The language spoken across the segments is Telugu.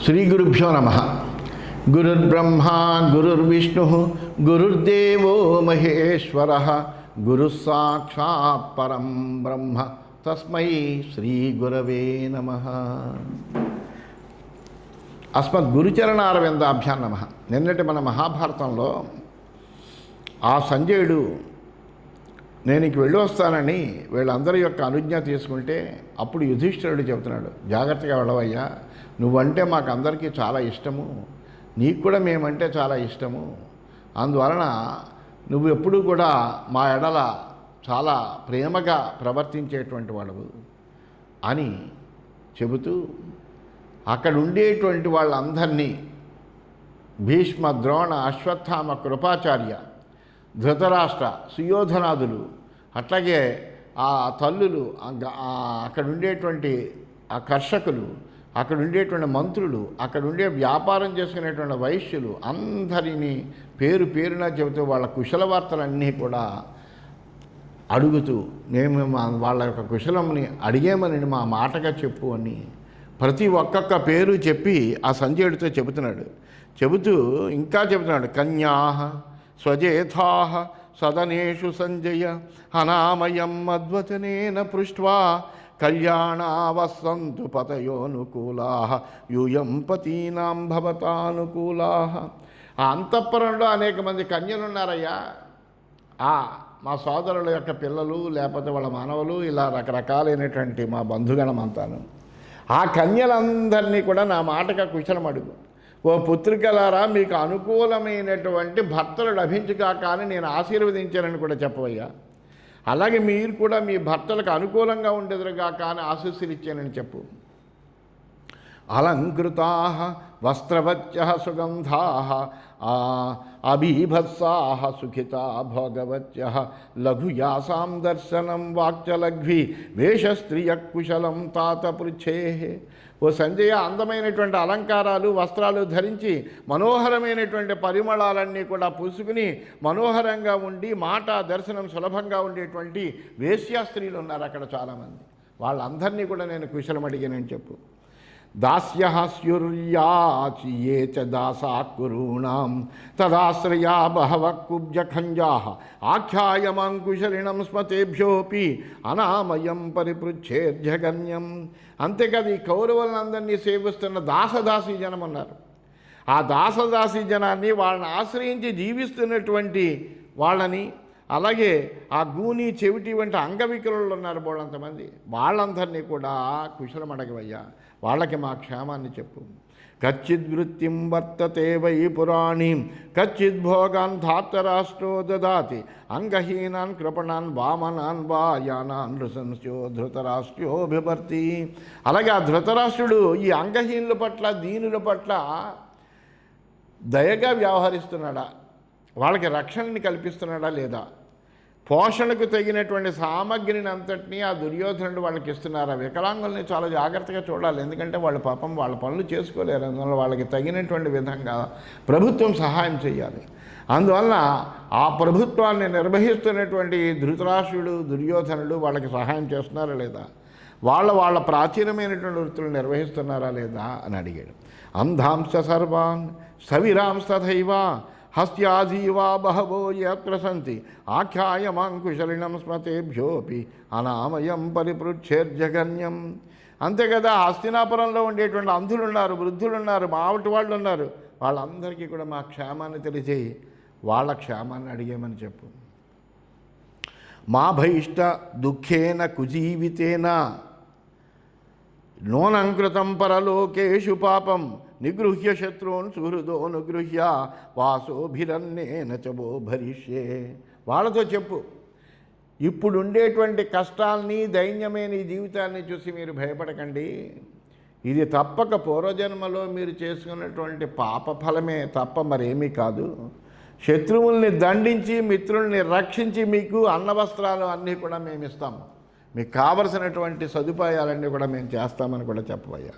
శ్రీ గురుభ్యో నమః. గురుర్బ్రహ్మా గురుర్విష్ణు గురుర్దేవో మహేశ్వరః గురుః సాక్షాత్ పరం బ్రహ్మ తస్మై శ్రీ గురవే నమః. అస్మద్ గురుచరణారవిందాభ్యాం నమః. నిన్నటి మన మహాభారతంలో ఆ సంజయుడు నేను ఇంక వెళ్ళి వస్తానని వీళ్ళందరి యొక్క అనుజ్ఞ తీసుకుంటే అప్పుడు యుధిష్ఠిరుడు చెబుతున్నాడు, జాగ్రత్తగా వెళ్ళవయ్యా, నువ్వంటే మాకు అందరికీ చాలా ఇష్టము, నీకు కూడా మేమంటే చాలా ఇష్టము, అందువలన నువ్వు ఎప్పుడూ కూడా మా ఎడల చాలా ప్రేమగా ప్రవర్తించేటువంటి వాడవు అని చెబుతూ అక్కడ ఉండేటువంటి వాళ్ళందరినీ భీష్మ, ద్రోణ, అశ్వత్థామ, కృపాచార్య, ధృతరాష్ట్ర, సుయోధనాదులు, అట్లాగే ఆ తల్లులు, అక్కడ ఉండేటువంటి ఆ కర్షకులు, అక్కడ ఉండేటువంటి మంత్రులు, అక్కడ ఉండే వ్యాపారం చేసుకునేటువంటి వైశ్యులు అందరినీ పేరు పేరున చెబుతూ వాళ్ళ కుశల వార్తలన్నీ కూడా అడుగుతూ మేము వాళ్ళ యొక్క కుశలంని అడిగేమని మా మాటగా చెప్పు అని ప్రతి ఒక్కొక్క పేరు చెప్పి ఆ సంజయుడితో చెబుతున్నాడు. చెబుతూ ఇంకా చెబుతున్నాడు, కన్యా స్వజేథా సదనేషు సంజయ అనామయం మద్వచనేన పృష్ట్వా కళ్యాణావసంతు పతయోనుకూలా యూయం పతీనాం భవతానుకూలా. ఆ అంతఃపురంలో అనేక మంది కన్యలు ఉన్నారయ్యా, మా సోదరుల యొక్క పిల్లలు లేకపోతే వాళ్ళ మానవులు, ఇలా రకరకాలైనటువంటి మా బంధుగణం అంతాను. ఆ కన్యలందరినీ కూడా నా మాటగా కుశలం అడుగు. ఓ పుత్రికలారా, మీకు అనుకూలమైనటువంటి భర్తలు లభించుగాక అని నేను ఆశీర్వదించానని కూడా చెప్పవయ్యా. అలాగే మీరు కూడా మీ భర్తలకు అనుకూలంగా ఉండేదురుగాక అని ఆశీస్సులు ఇచ్చానని చెప్పు. అలంకృతా వస్త్రవత్య సుగంధా అబీభత్సా సుఖితా భోగవత్య లఘుయాసాం దర్శనం వాక్చలఘ్వి వేషస్త్రియ కుశలం తాత పృచ్ఛే. ఓ సంజయ, అందమైనటువంటి అలంకారాలు, వస్త్రాలు ధరించి మనోహరమైనటువంటి పరిమళాలన్నీ కూడా పూసుకుని మనోహరంగా ఉండి మాట దర్శనం సులభంగా ఉండేటువంటి వేశ్యా స్త్రీలు ఉన్నారు అక్కడ చాలామంది. వాళ్ళందరినీ కూడా నేను కుశలం అడిగానని చెప్పు. దాస్యస్యుర్యాచియే చ దాసా కురూణాం తదాశ్రయా బహవ కుబ్జఖంజా ఆఖ్యాయమాంకుశలినం స్మతేభ్యోపి అనామయం పరిపృచ్ఛేర్జగన్యం. అంతేకాదు, ఈ కౌరవులందరినీ సేవిస్తున్న దాసదాసీ జనం ఉన్నారు. ఆ దాసదాసీ జనాన్ని, వాళ్ళని ఆశ్రయించి జీవిస్తున్నటువంటి వాళ్ళని, అలాగే ఆ గూని, చెవిటి వంటి అంగవికలులు ఉన్నారు బోళ్ళంతమంది, వాళ్ళందరినీ కూడా కుశలం అడగవయ్యా, వాళ్ళకి మా క్షేమాన్ని చెప్పు. కచ్చిద్వృత్తిం వర్తతే వై పురాణీం కచ్చిద్ భోగాన్ ధాతరాష్ట్రో దదాతి అంగహీనాన్ కృపణాన్ వామనాన్ వా యానాన్ నృశంస్యో ధృతరాష్ట్రో బిభర్తి. అలాగే ఆ ధృతరాష్ట్రుడు ఈ అంగహీనుల పట్ల, దీనుల పట్ల దయగా వ్యవహరిస్తున్నాడా, వాళ్ళకి రక్షణని కల్పిస్తున్నాడా లేదా, పోషణకు తగినటువంటి సామగ్రిని అంతటినీ ఆ దుర్యోధనుడు వాళ్ళకి ఇస్తున్నారా. వికలాంగుల్ని చాలా జాగ్రత్తగా చూడాలి, ఎందుకంటే వాళ్ళ పాపం వాళ్ళ పనులు చేసుకోలేరు. అందువల్ల వాళ్ళకి తగినటువంటి విధంగా ప్రభుత్వం సహాయం చేయాలి. అందువలన ఆ ప్రభుత్వాన్ని నిర్వహిస్తున్నటువంటి ధృతరాష్ట్రుడు, దుర్యోధనుడు వాళ్ళకి సహాయం చేస్తున్నారా లేదా, వాళ్ళ ప్రాచీనమైనటువంటి వృత్తులు నిర్వహిస్తున్నారా లేదా అని అడిగాడు. అంధాంశ సర్వాన్ సవిరాంస్తథైవ హస్యాజీవా బహవో యత్ర సంతి ఆఖ్యాయమాంకుశలినం స్మతేభ్యోపి అనామయం పరిపృచ్ఛేర్జగన్యం. అంతే కదా, హస్తినాపురంలో ఉండేటువంటి అంధులున్నారు, వృద్ధులున్నారు, మావటి వాళ్ళు ఉన్నారు, వాళ్ళందరికీ కూడా మా క్షేమాన్ని తెలియజేయి, వాళ్ళ క్షేమాన్ని అడిగేమని చెప్పు. మా భైష్ట దుఃఖేన కుజీవితేన నోనంకృతం పరలోకేషు పాపం నిగృహ్య శత్రూన్ సుహృదో అనుగృహ్య వాసోభిరన్నేన చబో భరిష్యే. వాళ్ళతో చెప్పు, ఇప్పుడు ఉండేటువంటి కష్టాల్ని, దైన్యమైన ఈ జీవితాన్ని చూసి మీరు భయపడకండి. ఇది తప్పక పూర్వజన్మలో మీరు చేసుకున్నటువంటి పాప ఫలమే తప్ప మరేమీ కాదు. శత్రువుల్ని దండించి, మిత్రుల్ని రక్షించి మీకు అన్నవస్త్రాలు అన్నీ కూడా మేము ఇస్తాము, మీకు కావలసినటువంటి సదుపాయాలన్నీ కూడా మేము చేస్తామని కూడా చెప్పవయ్యా.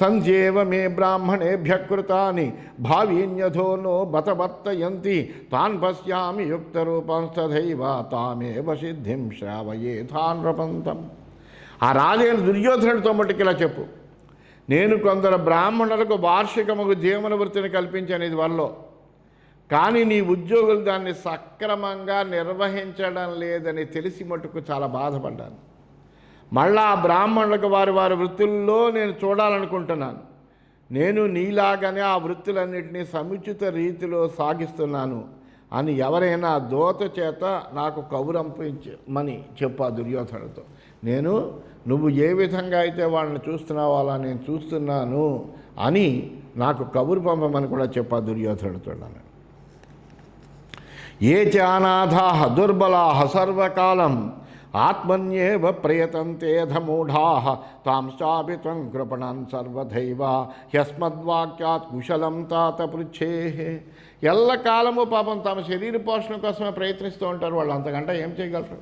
సంజేవ మే బ్రాహ్మణేభ్య కృతాని భావీన్యథో నో బతవర్తయంతి తాన్ పశ్యామి యుక్తరూపంస్తథైవ తామేవ సిద్ధిం శ్రావయేథాన్ రపంతం. ఆ రాజైన దుర్యోధనుడితో మటుకు ఇలా చెప్పు, నేను కొందరు బ్రాహ్మణులకు వార్షికముకు జీవన వృత్తిని కల్పించాను ఇది వల్ల, కానీ నీ ఉద్యోగులు దాన్ని సక్రమంగా నిర్వహించడం లేదని తెలిసి మటుకు చాలా బాధపడ్డాను. మళ్ళా ఆ బ్రాహ్మణులకు వారి వారి వృత్తుల్లో నేను చూడాలనుకుంటున్నాను. నేను నీలాగానే ఆ వృత్తులన్నింటినీ సముచిత రీతిలో సాగిస్తున్నాను అని ఎవరైనా దోత చేత నాకు కబురంపించమని చెప్పా దుర్యోధనుడితో. నువ్వు ఏ విధంగా అయితే వాళ్ళని చూస్తున్నావో అలా నేను చూస్తున్నాను అని నాకు కబురు పంపమని కూడా చెప్పా దుర్యోధనుడితో. ఏ చానాథా దుర్బలా సర్వకాలం ఆత్మన్యేవ ప్రయతంతేధమూఢా తాంశ్చాపి త్వం కృపణాన్ సర్వధైవ హ్యస్మద్వాక్యాత్ కుశలం తాత పృచ్ఛే. ఎల్లకాలము పాపం తమ శరీర పోషణ కోసమే ప్రయత్నిస్తూ ఉంటారు. వాళ్ళు అంతకంటే ఏం చేయగలరు?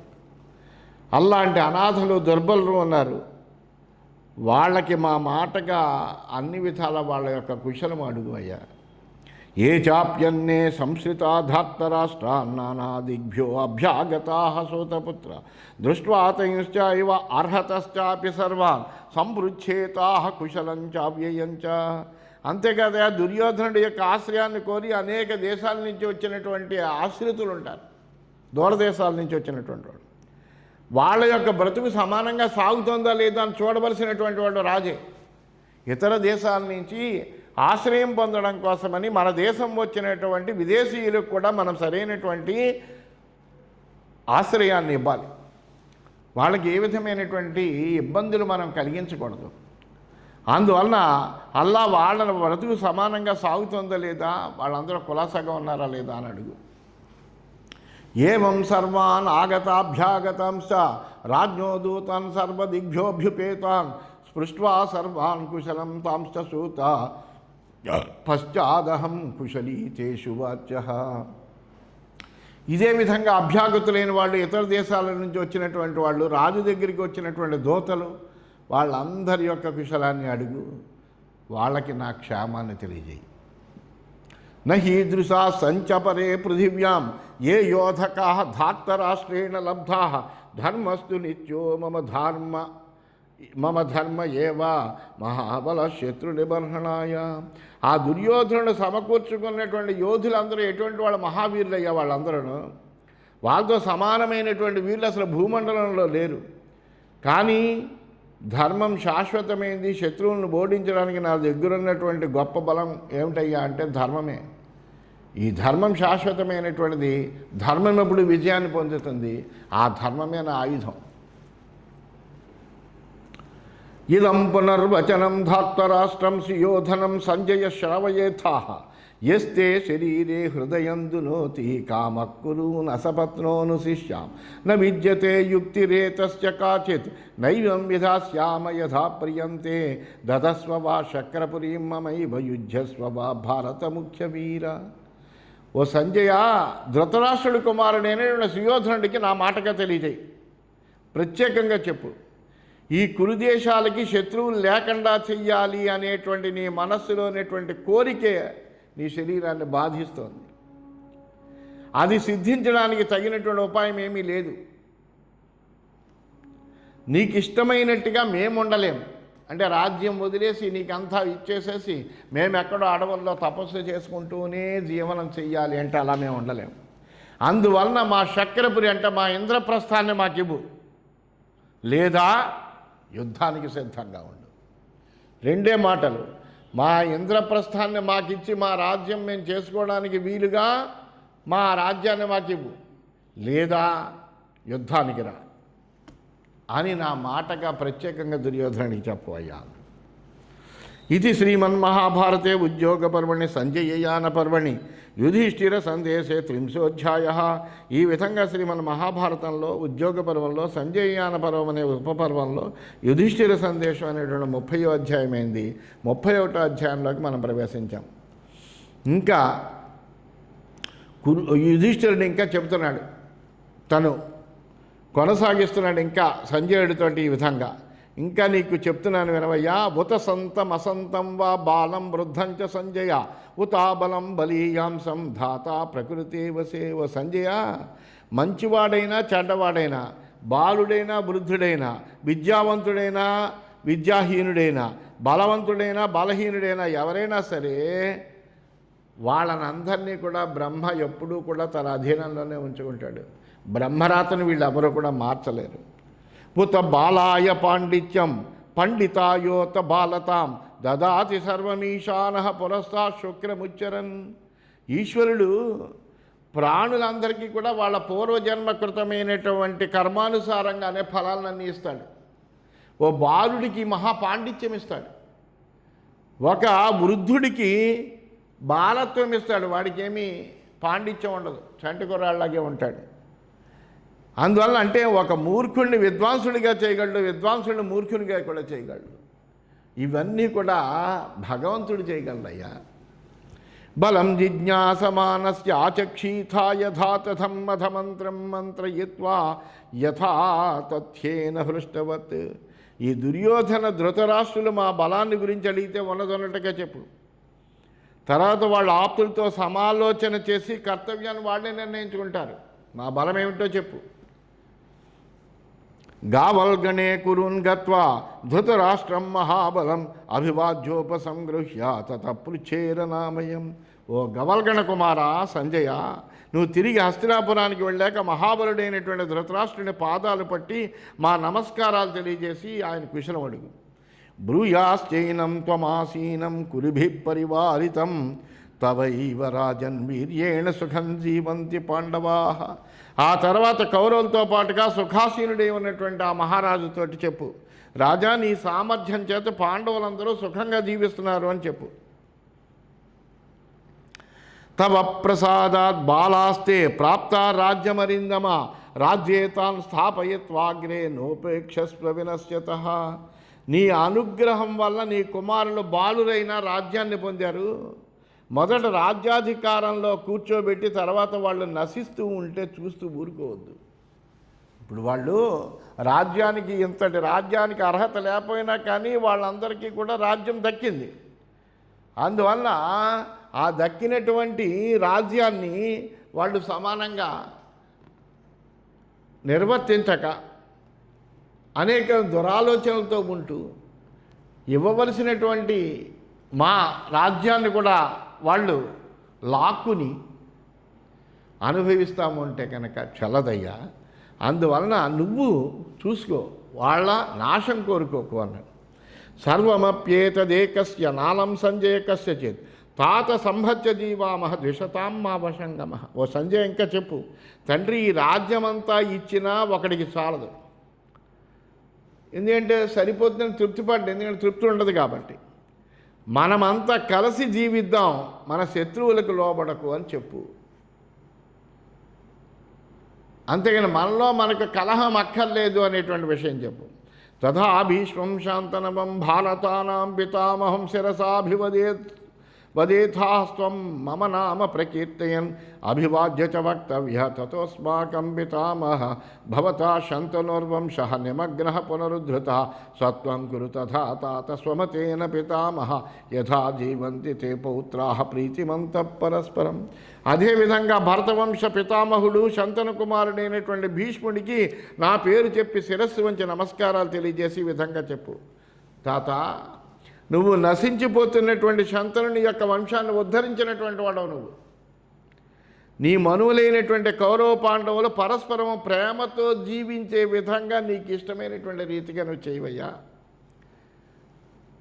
అలాంటి అనాథలు దుర్బలురు ఉన్నారు. వాళ్ళకి మా మాటగా అన్ని విధాల వాళ్ళ యొక్క కుశలం అడుగు అయ్యా. ఏ చాప్యన్నే సంశ్రితాధార్తరాష్ట్రాన్నానాదిభ్యో అభ్యాగతా సూతపుత్ర దృష్ట్వా తైశ్చ ఇవ అర్హతశ్చాపి సర్వాన్ సంపృచ్ఛేతా కుశలం చావ్యయంచ. అంతేకాదా దుర్యోధనుడి యొక్క ఆశ్రయాన్ని కోరి అనేక దేశాల నుంచి వచ్చినటువంటి ఆశ్రితులు ఉంటారు, దూరదేశాల నుంచి వచ్చినటువంటి వాడు. వాళ్ళ యొక్క బ్రతుకు సమానంగా సాగుతుందా లేదా అని చూడవలసినటువంటి వాడు రాజే. ఇతర దేశాల నుంచి ఆశ్రయం పొందడం కోసమని మన దేశం వచ్చినటువంటి విదేశీయులకు కూడా మనం సరైనటువంటి ఆశ్రయాన్ని ఇవ్వాలి. వాళ్ళకి ఏ విధమైనటువంటి ఇబ్బందులు మనం కలిగించకూడదు. అందువలన వాళ్ళ బ్రతుకు సమానంగా సాగుతుందా లేదా, వాళ్ళందరూ కులాసగా ఉన్నారా లేదా అని అడుగు. ఏవం సర్వాన్ ఆగతాభ్యాగతాంశ రాజ్ఞో దూతాన్ సర్వదిగ్భ్యోభ్యుపేతాన్ స్పృష్ట్వా సర్వాన్ కుశలం తాంశ్చ సూత పశ్చాదహం కుశలీ తేషు వాచ్యః. ఇదే విధంగా అభ్యాగతులైన వాళ్ళు, ఇతర దేశాల నుంచి వచ్చినటువంటి వాళ్ళు, రాజు దగ్గరికి వచ్చినటువంటి దూతలు, వాళ్ళందరి యొక్క కుశలాన్ని అడుగు. వాళ్ళకి నా క్షేమాన్ని తెలియజేయి. నహీదృశా సంచపరే పృథివ్యాం ఏ యోధకా ధార్తరాష్ట్రేణ లబ్ధా ధర్మస్తు నిత్యో మమ ధర్మ ఏవా మహాబల శత్రు నిబర్హణాయ. ఆ దుర్యోధనుడు సమకూర్చుకున్నటువంటి యోధులందరూ ఎటువంటి వాళ్ళ మహావీరులయ్యా. వాళ్ళందరూ వాళ్ళతో సమానమైనటువంటి వీళ్ళు అసలు భూమండలంలో లేరు. కానీ ధర్మం శాశ్వతమైంది. శత్రువులను ఓడించడానికి నా దగ్గర ఉన్నటువంటి గొప్ప బలం ఏమిటయ్యా అంటే ధర్మమే. ఈ ధర్మం శాశ్వతమైనటువంటిది. ధర్మం ఎప్పుడు విజయాన్ని పొందుతుంది. ఆ ధర్మమే నా ఆయుధం. ఇదం పునర్వచనం ధార్తరాష్ట్రం సుయోధనం సంజయ శ్రావయేథా యస్తే శరీరే హృదయందునోతి కామక్కురూన్ అసపత్నోను శిష్యాం న విద్యతే యుక్తిరేతస్య కాచిత్ నైవం విధాస్యామ యథా ప్రియంతే దదస్వ వా శక్రపురీం మమైవ యుజ్యస్వ వా భారత ముఖ్య వీర. ఓ సంజయ, ధృతరాష్ట్రుడి కుమారుడైన సుయోధనుడికి నా మాటగా తెలియజేయి. ప్రత్యేకంగా చెప్పు. ఈ కురుదేశాలకి శత్రువులు లేకుండా చెయ్యాలి అనేటువంటి నీ మనస్సులోనేటువంటి కోరికే నీ శరీరాన్ని బాధిస్తోంది. అది సిద్ధించడానికి తగినటువంటి ఉపాయం ఏమీ లేదు. నీకు ఇష్టమైనట్టుగా మేము ఉండలేము. అంటే రాజ్యం వదిలేసి నీకంతా ఇచ్చేసేసి మేము ఎక్కడో అడవుల్లో తపస్సు చేసుకుంటూనే జీవనం చెయ్యాలి అంటే అలా మేము ఉండలేము. అందువలన మా చక్రపురి అంటే మా ఇంద్రప్రస్థాన్ని మాకివ్వు, లేదా యుద్ధానికి సిద్ధంగా ఉండు. రెండే మాటలు. మా ఇంద్రప్రస్థాన్ని మాకిచ్చి మా రాజ్యం మేము చేసుకోవడానికి వీలుగా మా రాజ్యాన్ని మాకివ్వు, లేదా యుద్ధానికి రా అని నా మాటగా ప్రత్యేకంగా దుర్యోధనుడికి చెప్పవయ్యా. ఇది శ్రీమన్మహాభారతే ఉద్యోగపర్వణి సంజయయాన పర్వణి యుధిష్ఠిర సందేశే 30ోధ్యాయ. ఈ విధంగా శ్రీమన్ మహాభారతంలో ఉద్యోగ పర్వంలో సంజయయాన పర్వం అనే ఉపపర్వంలో యుధిష్ఠిర సందేశం అనేటువంటి 30వ అధ్యాయమైంది. 31వ అధ్యాయంలోకి మనం ప్రవేశించాం. ఇంకా యుధిష్ఠిరుడు ఇంకా చెబుతున్నాడు, తను కొనసాగిస్తున్నాడు ఇంకా సంజయుడితోటి ఈ విధంగా. ఇంకా నీకు చెప్తున్నాను వినవయ్యా. ఉత సంతం అసంతం వా బాలం వృద్ధం చ సంజయ ఉతాబలం బలీయాంసం ధాత ప్రకృతి వసేవ. సంజయ, మంచివాడైనా చెడ్డవాడైనా, బాలుడైనా వృద్ధుడైనా, విద్యావంతుడైనా విద్యాహీనుడైనా, బలవంతుడైనా బలహీనుడైనా ఎవరైనా సరే వాళ్ళనందరినీ కూడా బ్రహ్మ ఎప్పుడూ కూడా తన అధీనంలోనే ఉంచుకుంటాడు. బ్రహ్మరాతను వీళ్ళెవరూ కూడా మార్చలేరు. పుత బాలాయ పాండిత్యం పండితాయోత బాలతాం దదాతి సర్వమీశాన పురస్తా శుక్రముచ్చరన్. ఈశ్వరుడు ప్రాణులందరికీ కూడా వాళ్ళ పూర్వజన్మకృతమైనటువంటి కర్మానుసారంగానే ఫలాలన్నీ ఇస్తాడు. ఓ బాలుడికి మహాపాండిత్యం ఇస్తాడు, ఒక వృద్ధుడికి బాలత్వం ఇస్తాడు, వాడికి ఏమీ పాండిత్యం ఉండదు, చంటి కుర్రాళ్ళలాగే ఉంటాడు. అందువల్ల అంటే ఒక మూర్ఖుడిని విద్వాంసుడిగా చేయగలడు, విద్వాంసుడిని మూర్ఖునిగా కూడా చేయగలడు. ఇవన్నీ కూడా భగవంతుడు చేయగలడయ్యా. బలం జిజ్ఞాసమానస్య ఆచక్షీథా యథా తథం మధమంత్రం మంత్రయిత్వా యథా తథ్యేన హృష్టవత్. ఈ దుర్యోధన ధృతరాష్ట్రులు మా బలాన్ని గురించి అడిగితే ఉన్నదొన్నట్టుగా చెప్పు. తర్వాత వాళ్ళ ఆప్తులతో సమాలోచన చేసి కర్తవ్యాన్ని వాళ్ళే నిర్ణయించుకుంటారు. మా బలం ఏమిటో చెప్పు. గావల్గణే కురున్ గత్వా ధృతరాష్ట్రం మహాబలం అభివాద్యోపసంగృహ్య తతపృచ్ఛేరనామయం. ఓ గవల్గణ కుమారా సంజయ, నువ్వు తిరిగి హస్తినాపురానికి వెళ్ళాక మహాబలుడైనటువంటి ధృతరాష్ట్రుని పాదాలు పట్టి మా నమస్కారాలు తెలియజేసి ఆయన కుశలం అడుగు. బ్రూయాశ్చైనం త్వమాసీనం కురుభి పరివారితం తవైవ రాజన్ వీర్యేణ సుఖం జీవంతి పాండవా. ఆ తర్వాత కౌరవులతో పాటుగా సుఖాసీనుడై ఉన్నటువంటి ఆ మహారాజుతోటి చెప్పు, రాజా నీ సామర్థ్యం చేత పాండవులందరూ సుఖంగా జీవిస్తున్నారు అని చెప్పు. తవ ప్రసాదాత్ బాలాస్తే ప్రాప్త రాజ్యమరిందమ రాజ్యేతాన్ స్థాపయత్వాగ్రే నోపేక్షస్వ వినశ్యతః. నీ అనుగ్రహం వల్ల నీ కుమారులు బాలురైన రాజ్యాన్ని పొందారు. మొదట రాజ్యాధికారంలో కూర్చోబెట్టి తర్వాత వాళ్ళు నశిస్తూ ఉంటే చూస్తూ ఊరుకోవద్దు. ఇప్పుడు వాళ్ళు ఇంతటి రాజ్యానికి అర్హత లేకపోయినా కానీ వాళ్ళందరికీ కూడా రాజ్యం దక్కింది. అందువల్ల ఆ దక్కినటువంటి రాజ్యాన్ని వాళ్ళు సమానంగా నిర్వర్తించక అనేక దురాలోచనలతో ఉంటూ ఇవ్వవలసినటువంటి మా రాజ్యాన్ని కూడా వాళ్ళు లాక్కుని అనుభవిస్తాము అంటే కనుక చల్లదయ్యా. అందువలన నువ్వు చూసుకో, వాళ్ళ నాశం కోరుకోకు అన్నాడు. సర్వమప్యేతదేకస్య నాలం సంజయ కస్యచిత్ తాత సంభత్య జీవామహ ద్విషతాం మా వశంగమ. ఓ సంజయ్ ఇంకా చెప్పు, తండ్రి ఈ రాజ్యమంతా ఇచ్చినా ఒకడికి చాలదు. ఎందుకంటే సరిపోతుందని తృప్తిపడ్డ, ఎందుకంటే తృప్తి ఉండదు కాబట్టి. మనమంతా కలిసి జీవిద్దాం, మన శత్రువులకు లోబడకు అని చెప్పు. అంతేగాని మనలో మనకు కలహం అక్కర్లేదు అనేటువంటి విషయం చెప్పు. తథా భీష్మం శాంతనవం భారతానాం పితామహం శిరసాభివదేథాస్త్వం మమ నామ ప్రకీర్తయన్ అభివాద్య చ వక్తవ్య తతోస్మాకం పితామహ భవతా శంతనోర్వంశః నిమగ్నః పునరుద్ధృత సత్వం కురు తథా తాత స్వమతేన పితామహ యథా జీవంతి తే పౌత్రాః ప్రీతిమంతః పరస్పరం. అదేవిధంగా భరతవంశ పితామహుడు శంతను కుమారుడైనటువంటి భీష్ముడికి నా పేరు చెప్పి శిరస్సు వంచి నమస్కారాలు తెలియజేసి ఈ విధంగా చెప్పు, తాత నువ్వు నశించిపోతున్నటువంటి శంతనుని యొక్క వంశాన్ని ఉద్ధరించినటువంటి వాడవు. నువ్వు నీ మనువులైనటువంటి కౌరవ పాండవులు పరస్పరం ప్రేమతో జీవించే విధంగా నీకు ఇష్టమైనటువంటి రీతిగా నువ్వు చేయవయ్యా.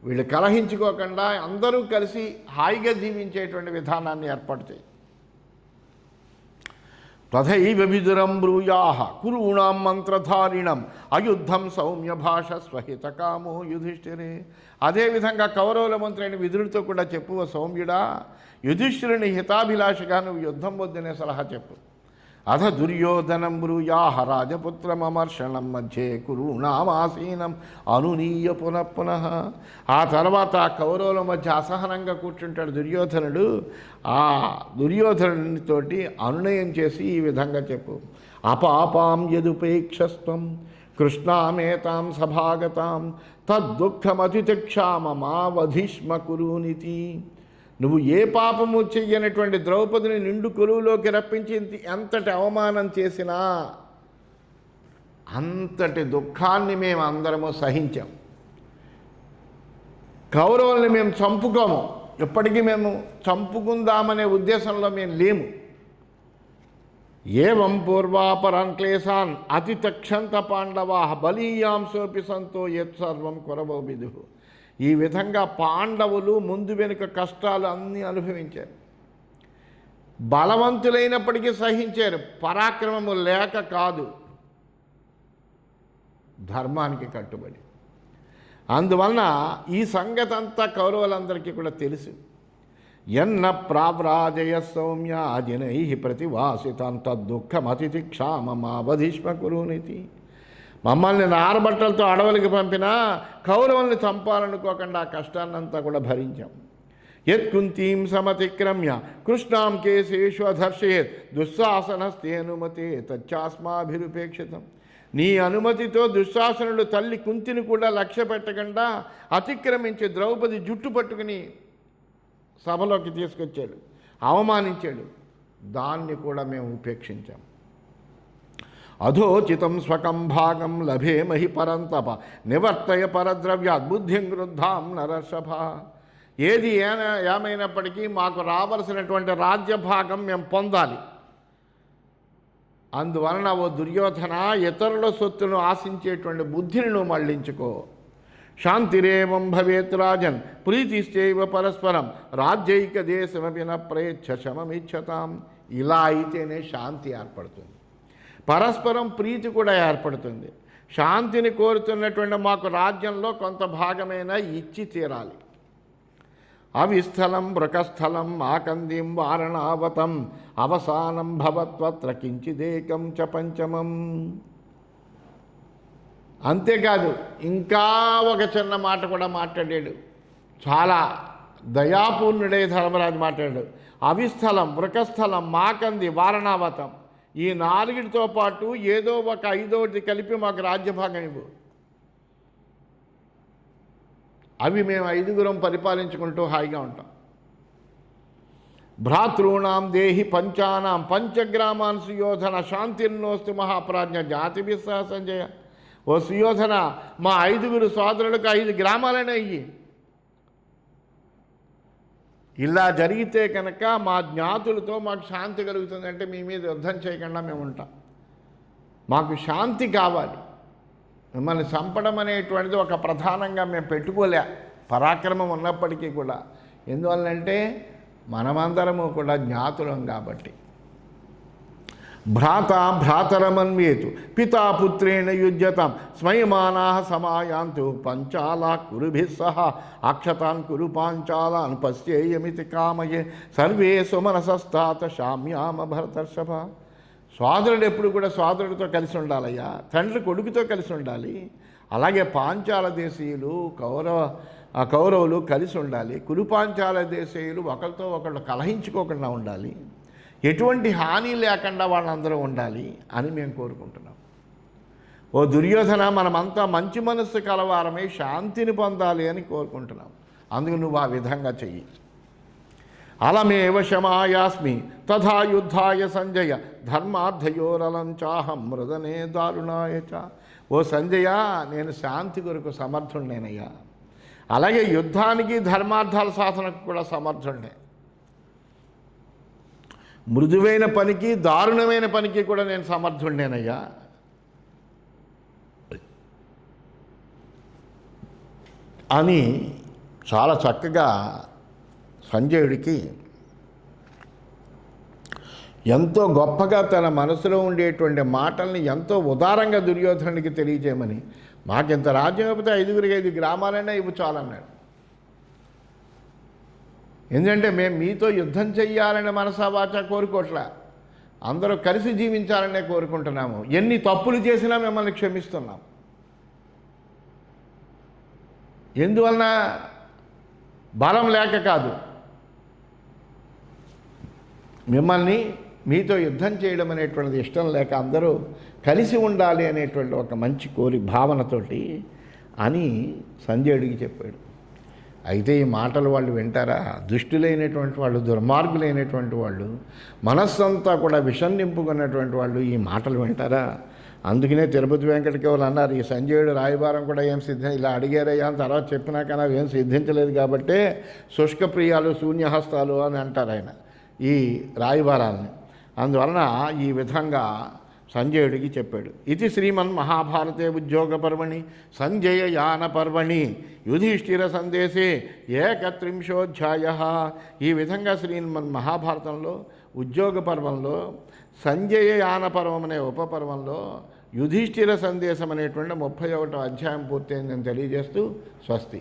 వీళ్ళు కలహించుకోకుండా అందరూ కలిసి హాయిగా జీవించేటువంటి విధానాన్ని ఏర్పాటు చేయి. తథైవ విదురం బ్రూయాః కురూణాం మంత్రధారిణం అయుద్ధం సౌమ్య భాష స్వహితకామో యుధిష్ఠిరే. అదేవిధంగా కౌరవుల మంత్రి అయిన విదురుడితో కూడా చెప్పు, సౌమ్యుడా యుధిష్ఠిరుని హితాభిలాషగా నువ్వు యుద్ధం వద్దనే సలహా చెప్పు. అథ దుర్యోధనం బ్రూయాః రాజపుత్రమమర్షణం మధ్యే కురూణామాసీనం అనునీయ పునః. ఆ తర్వాత కౌరవుల మధ్య అసహనంగా కూర్చుంటాడు దుర్యోధనుడు. ఆ దుర్యోధనునితోటి అనునయం చేసి ఈ విధంగా చెప్పు, అపాపాం యదుపేక్షస్త్వం కృష్ణామేతాం సభాగతాం తద్దుఃఖమతితిక్షామ మా వధిష్మ కురూనితి. నువ్వు ఏ పాపము చెయ్యనటువంటి ద్రౌపదిని నిండు కొలువులోకి రప్పించి ఎంతటి అవమానం చేసినా అంతటి దుఃఖాన్ని మేము అందరము సహించాం. కౌరవుల్ని మేము చంపుకోము, ఎప్పటికీ మేము చంపుకుందామనే ఉద్దేశంలో మేము లేము. ఏవం పూర్వాపరాన్ క్లేశాన్ అతితక్షంత పాండవా బలీయాంశోపి సంతో యత్సర్వం కురవో విదు. ఈ విధంగా పాండవులు ముందు వెనుక కష్టాలు అన్నీ అనుభవించారు. బలవంతులైనప్పటికీ సహించారు, పరాక్రమము లేక కాదు, ధర్మానికి కట్టుబడి. అందువలన ఈ సంగతి అంతా కౌరవులందరికీ కూడా తెలుసు. ఎన్న ప్రావ్రాజయ సౌమ్య అజినై ప్రతివాసితాన్ తద్దుఃఖమతిథి క్షామమావధిష్మ కురునితి. మమ్మల్ని నారబట్టలతో అడవులకి పంపినా కౌరవుల్ని చంపాలనుకోకుండా ఆ కష్టాన్నంతా కూడా భరించాం. యత్కుంతీం సమతిక్రమ్య కృష్ణాం కేశేషు అధర్షయేత్ దుశ్శాసనస్తేనుమతే తచ్చాస్మాభిరుపేక్షితం. నీ అనుమతితో దుశ్శాసనుడు తల్లి కుంతిని కూడా లక్ష్య పెట్టకుండా అతిక్రమించి ద్రౌపది జుట్టు పట్టుకుని సభలోకి తీసుకొచ్చాడు, అవమానించాడు. దాన్ని కూడా మేము ఉపేక్షించాం. అధోచితం స్వకం భాగం లభేమహి పరంతప నివర్తయ పరద్రవ్యాత్ బుద్ధిం వృద్ధాం నరసభ. ఏది ఏమైనప్పటికీ మాకు రావలసినటువంటి రాజ్యభాగం మేము పొందాలి. అందువలన ఓ దుర్యోధన, ఇతరుల సొత్తును ఆశించేటువంటి బుద్ధిని నువ్వు మళ్లించుకో. శాంతిరేవం భవేత్ రాజన్ ప్రీతిశ్చైవ పరస్పరం రాజ్యైక దేశమపి న ప్రయచ్ఛ శమమిచ్చతాం. ఇలా అయితేనే శాంతి ఏర్పడుతుంది, పరస్పరం ప్రీతి కూడా ఏర్పడుతుంది. శాంతిని కోరుతున్నటువంటి మాకు రాజ్యంలో కొంత భాగమైనా ఇచ్చి తీరాలి. అవిస్థలం మృకస్థలం ఆకందీం వారణావతం అవసానం భవత్వత్ర కించిదేకం చ పంచమం. అంతేకాదు, ఇంకా ఒక చిన్న మాట కూడా మాట్లాడాడు. చాలా దయాపూర్ణుడే ధర్మరాజు మాట్లాడాడు. అవిస్థలం మృకస్థలం మాకంది వారణావతం, ఈ నాలుగిటితో పాటు ఏదో ఒక ఐదోటి కలిపి మాకు రాజ్యభాగం ఇవ్వు. అవి మేము ఐదుగురం పరిపాలించుకుంటూ హాయిగా ఉంటాం. భ్రాతృణాం దేహి పంచానాం పంచగ్రామాన్ సుయోధన శాంతిర్నోస్తు మహాప్రాజ్ఞ జాతిభి సహ సంజయ. ఓ సుయోధన, మా ఐదుగురు సోదరులకు 5 గ్రామాలనే ఇయ్యి. ఇలా జరిగితే కనుక మా జ్ఞాతులతో మాకు శాంతి కలుగుతుందంటే మీ మీద యుద్ధం చేయకుండా మేము ఉంటాం. మాకు శాంతి కావాలి. మిమ్మల్ని చంపడం అనేటువంటిది ఒక ప్రధానంగా మేము పెట్టుకోలే, పరాక్రమం ఉన్నప్పటికీ కూడా. ఎందువల్లంటే మనమందరము కూడా జ్ఞాతులం కాబట్టి. భ్రాత భ్రాతరమన్వేతు పితా పుత్రేణ యుజ్యతాం స్మయమానా సమాయాంతు పంచాలా కురుభి సహ అక్షతాన్ కురు పాంచాలాన్ పశ్యేయమితి కామయే సర్వే సుమనసస్తాత శామ్యామ భరతర్షభ. సోదరుడు ఎప్పుడు కూడా సోదరుడితో కలిసి ఉండాలయ్యా, తండ్రి కొడుకుతో కలిసి ఉండాలి. అలాగే పాంచాల దేశీయులు కౌరవులు కలిసి ఉండాలి. కురుపాంచాల దేశీయులు ఒకరితో ఒకళ్ళు కలహించుకోకుండా ఉండాలి. ఎటువంటి హాని లేకుండా వాళ్ళందరూ ఉండాలి అని మేము కోరుకుంటున్నాం. ఓ దుర్యోధన, మనమంతా మంచి మనస్సు కలవారమే శాంతిని పొందాలి అని కోరుకుంటున్నాం. అందుకు నువ్వు ఆ విధంగా చెయ్యి. అలమేవ శమాయాస్మి తథా యుద్ధాయ సంజయ ధర్మార్థయోరలం చాహం మృదనే దారుణాయ చ. ఓ సంజయ, నేను శాంతి కొరకు సమర్థుడినేనయ్యా, అలాగే యుద్ధానికి ధర్మార్థాల సాధనకు కూడా సమర్థుడినే. మృదువైన పనికి దారుణమైన పనికి కూడా నేను సమర్థుడినేనయ్యా. అని చాలా చక్కగా సంజయుడికి ఎంతో గొప్పగా తన మనసులో ఉండేటువంటి మాటల్ని ఎంతో ఉదారంగా దుర్యోధనుడికి తెలియజేయమని, మాకింత రాజ్యం అయిపోతే 5 గ్రామాలైనా ఇవి చాలన్నాడు. ఎందుకంటే మేము మీతో యుద్ధం చెయ్యాలని మనసావాచ కోరుకోవట్లా, అందరూ కలిసి జీవించాలనే కోరుకుంటున్నాము. ఎన్ని తప్పులు చేసినా మిమ్మల్ని క్షమిస్తున్నాం. ఎందువలన? బలం లేక కాదు, మిమ్మల్ని మీతో యుద్ధం చేయడం అనేటువంటిది ఇష్టం లేక అందరూ కలిసి ఉండాలి అనేటువంటి ఒక మంచి భావనతోటి అని సంజయుడికి చెప్పాడు. అయితే ఈ మాటలు వాళ్ళు వింటారా? దుష్టులైనటువంటి వాళ్ళు, దుర్మార్గులైనటువంటి వాళ్ళు, మనస్సంతా కూడా విషం నింపుకున్నటువంటి వాళ్ళు ఈ మాటలు వింటారా? అందుకనే తిరుపతి వెంకటకి వాళ్ళు అన్నారు, ఈ సంజయుడు రాయబారం కూడా ఏం సిద్ధం ఇలా అడిగారయ్యా అని తర్వాత చెప్పినాక నాకు ఏం సిద్ధించలేదు కాబట్టి శుష్క ప్రియాలు శూన్యహస్తాలు అని అంటారు ఆయన ఈ రాయబారాలని. అందువలన ఈ విధంగా సంజయుడికి చెప్పాడు. ఇది శ్రీమన్ మహాభారతే ఉద్యోగ పర్వణి సంజయ యాన పర్వణి యుధిష్ఠిర సందేశే 31 ఈ విధంగా శ్రీమన్ మహాభారతంలో ఉద్యోగ పర్వంలో సంజయ యాన పర్వం అనే ఉపపర్వంలో యుధిష్ఠిర సందేశం అనేటువంటి 31వ అధ్యాయం పూర్తయిందని తెలియజేస్తూ స్వస్తి.